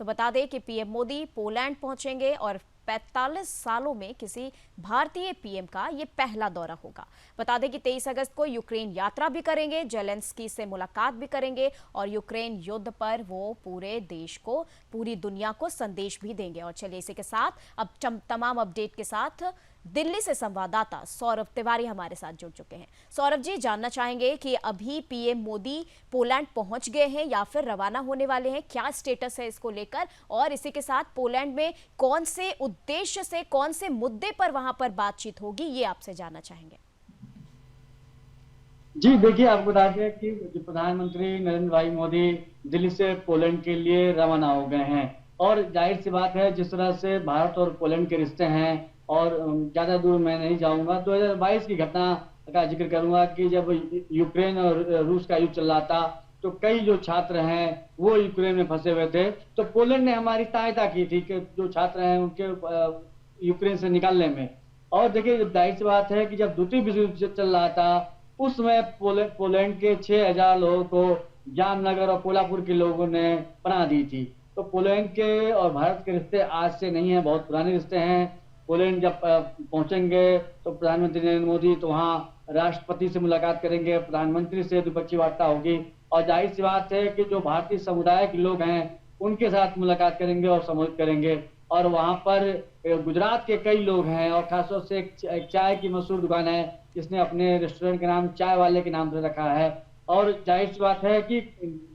तो बता दें कि पीएम मोदी पोलैंड पहुंचेंगे और 45 सालों में किसी भारतीय पीएम का ये पहला दौरा होगा। बता दें कि 23 अगस्त को यूक्रेन यात्रा भी करेंगे, जेलेंस्की से मुलाकात भी करेंगे और यूक्रेन युद्ध पर वो पूरे देश को, पूरी दुनिया को संदेश भी देंगे। और चलिए इसी के साथ अब तमाम अपडेट के साथ दिल्ली से संवाददाता सौरभ तिवारी हमारे साथ जुड़ चुके हैं। सौरभ जी, जानना चाहेंगे कि अभी पीएम मोदी पोलैंड पहुंच गए हैं या फिर रवाना होने वाले हैं, क्या स्टेटस है इसको लेकर, और इसी के साथ पोलैंड में कौन से उद्देश्य से, कौन से मुद्दे पर वहां पर बातचीत होगी, ये आपसे जानना चाहेंगे। जी देखिए, आपको बता दें कि प्रधानमंत्री नरेंद्र भाई मोदी दिल्ली से पोलैंड के लिए रवाना हो गए हैं और जाहिर सी बात है, जिस तरह से भारत और पोलैंड के रिश्ते हैं, और ज्यादा दूर मैं नहीं जाऊंगा, 2022 की घटना का जिक्र करूंगा कि जब यूक्रेन और रूस का युद्ध चल रहा था तो कई जो छात्र हैं वो यूक्रेन में फंसे हुए थे, तो पोलैंड ने हमारी सहायता की थी कि जो छात्र हैं उनके यूक्रेन से निकालने में। और देखिए, जाहिर सी बात है कि जब द्वितीय विश्व युद्ध चल रहा था उस समय पोलैंड के 6000 लोगों को जामनगर और कोल्हापुर के लोगों ने पनाह दी थी। तो पोलैंड के और भारत के रिश्ते आज से नहीं है, बहुत पुराने रिश्ते हैं। पोलैंड जब पहुंचेंगे तो प्रधानमंत्री नरेंद्र मोदी तो वहाँ राष्ट्रपति से मुलाकात करेंगे, प्रधानमंत्री से द्विपक्षीय वार्ता होगी और जाहिर सी बात है कि जो भारतीय समुदाय के लोग हैं उनके साथ मुलाकात करेंगे और संबोधित करेंगे। और वहाँ पर गुजरात के कई लोग हैं और खासतौर से एक चाय की मशहूर दुकान है जिसने अपने रेस्टोरेंट के नाम चाय वाले के नाम से रखा है। और जाहिर सी बात है कि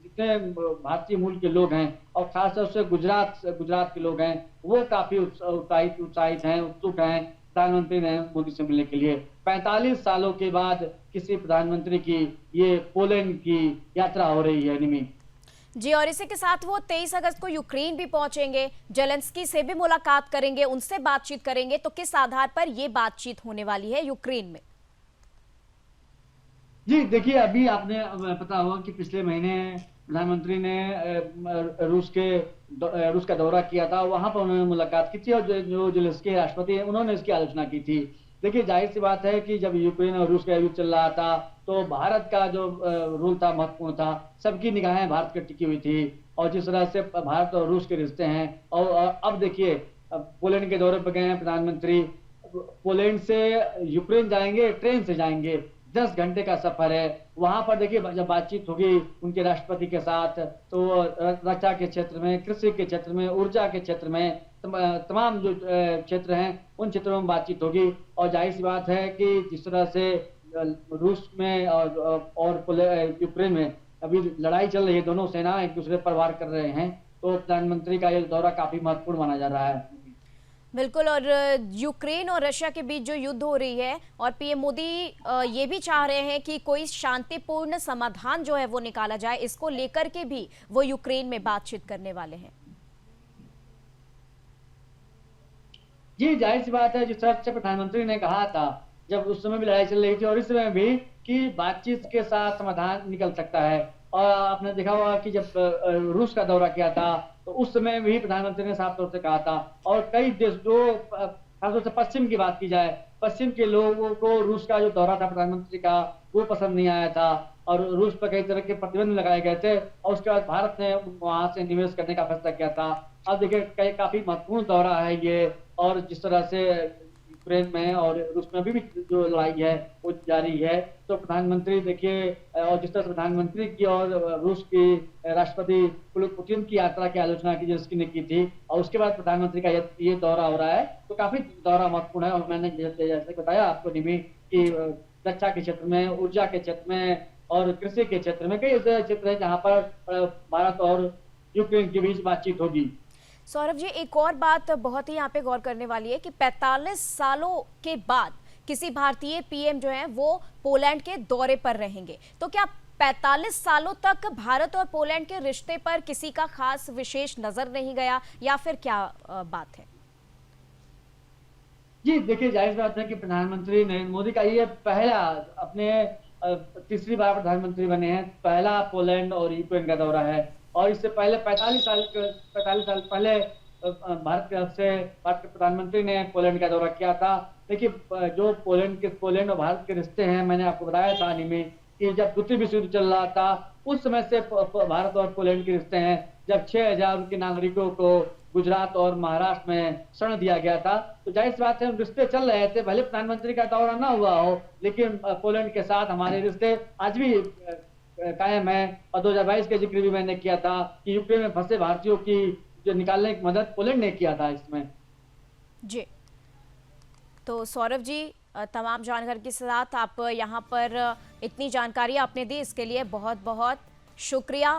जितने भारतीय मूल के लोग हैं और खासतौर से गुजरात के लोग हैं वो काफी उत्साहित हैं, उत्सुक हैं प्रधानमंत्री नरेंद्र मोदी से मिलने के लिए। 45 सालों के बाद किसी प्रधानमंत्री की ये पोलैंड की यात्रा हो रही है निमी जी। और इसी के साथ वो 23 अगस्त को यूक्रेन भी पहुंचेंगे, जेलेंस्की से भी मुलाकात करेंगे, उनसे बातचीत करेंगे, तो किस आधार पर ये बातचीत होने वाली है यूक्रेन में? जी देखिए, अभी आपने पता होगा कि पिछले महीने प्रधानमंत्री ने रूस का दौरा किया था, वहां पर उन्होंने मुलाकात की थी और जो जेलेंस्की राष्ट्रपति हैं उन्होंने इसकी आलोचना की थी। देखिए, जाहिर सी बात है कि जब यूक्रेन और रूस का युद्ध चल रहा था तो भारत का जो रोल था महत्वपूर्ण था, सबकी निगाहें भारत पर टिकी हुई थी और जिस तरह से भारत और रूस के रिश्ते हैं। और अब देखिए, पोलैंड के दौरे पर गए हैं प्रधानमंत्री, पोलैंड से यूक्रेन जाएंगे, ट्रेन से जाएंगे, 10 घंटे का सफर है। वहां पर देखिए, जब बातचीत होगी उनके राष्ट्रपति के साथ तो रक्षा के क्षेत्र में, कृषि के क्षेत्र में, ऊर्जा के क्षेत्र में, तमाम जो क्षेत्र हैं उन क्षेत्रों में बातचीत होगी। और जाहिर सी बात है कि जिस तरह से रूस में और यूक्रेन में अभी लड़ाई चल रही है, दोनों सेना एक दूसरे पर वार कर रहे हैं, तो प्रधानमंत्री का ये दौरा काफी महत्वपूर्ण माना जा रहा है। बिल्कुल। और यूक्रेन और रशिया के बीच जो युद्ध हो रही है और पीएम मोदी ये भी चाह रहे हैं कि कोई शांतिपूर्ण समाधान जो है वो निकाला जाए, इसको लेकर के भी वो यूक्रेन में बातचीत करने वाले हैं। जी जाहिर सी बात है, जिस तरह से प्रधानमंत्री ने कहा था जब उस समय भी लड़ाई चल रही थी और इस समय भी, कि बातचीत के साथ समाधान निकल सकता है। और आपने देखा होगा कि जब रूस का दौरा किया था तो उस समय भी प्रधानमंत्री ने साफ तौर से कहा था। और कई देश, जो खासतौर से पश्चिम की बात की जाए, पश्चिम के लोगों को रूस का जो दौरा था प्रधानमंत्री का वो पसंद नहीं आया था और रूस पर कई तरह के प्रतिबंध लगाए गए थे और उसके बाद भारत ने वहां से निवेश करने का फैसला किया था। अब देखिए, काफी महत्वपूर्ण दौरा है ये। और जिस तरह से यूक्रेन में और रूस में भी जो लड़ाई है वो जारी है, तो प्रधानमंत्री देखिए, और जिस तरह से प्रधानमंत्री की और रूस की राष्ट्रपति पुतिन की यात्रा की आलोचना की जेलेंस्की ने की थी और उसके बाद प्रधानमंत्री का ये दौरा हो रहा है, तो काफी दौरा महत्वपूर्ण है। और मैंने जैसे बताया आपको निमी कि रक्षा के क्षेत्र में, ऊर्जा के क्षेत्र में और कृषि के क्षेत्र में कई ऐसे क्षेत्र है जहाँ पर भारत और यूक्रेन के बीच बातचीत होगी। सौरभ जी, एक और बात बहुत ही यहाँ पे गौर करने वाली है कि 45 सालों के बाद किसी भारतीय पीएम जो है वो पोलैंड के दौरे पर रहेंगे, तो क्या 45 सालों तक भारत और पोलैंड के रिश्ते पर किसी का खास विशेष नजर नहीं गया, या फिर क्या बात है? जी देखिए, जाहिर बात है कि प्रधानमंत्री नरेंद्र मोदी का ये पहला, अपने तीसरी बार प्रधानमंत्री बने हैं, पहला पोलैंड और यूक्रेन का दौरा है। और इससे पहले 45 साल पहले भारत की तरफ से भारत के प्रधानमंत्री ने पोलैंड का दौरा किया था। देखिए, जो पोलैंड और भारत के रिश्ते हैं, मैंने आपको बताया था में कि जब द्वितीय विश्व युद्ध चल रहा था उस समय से भारत और पोलैंड के रिश्ते हैं, जब 6,000 के नागरिकों को गुजरात और महाराष्ट्र में शरण दिया गया था। तो जाहिर सी बात है रिश्ते चल रहे थे, भले प्रधानमंत्री का दौरा ना हुआ हो, लेकिन पोलैंड के साथ हमारे रिश्ते आज भी कायम है। और 2022 का जिक्र भी मैंने किया था कि यूक्रेन में फंसे भारतीयों की जो निकालने की मदद पोलैंड ने किया था इसमें। जी, तो सौरभ जी, तमाम जानकारी के साथ आप यहाँ पर इतनी जानकारी आपने दी, इसके लिए बहुत बहुत शुक्रिया।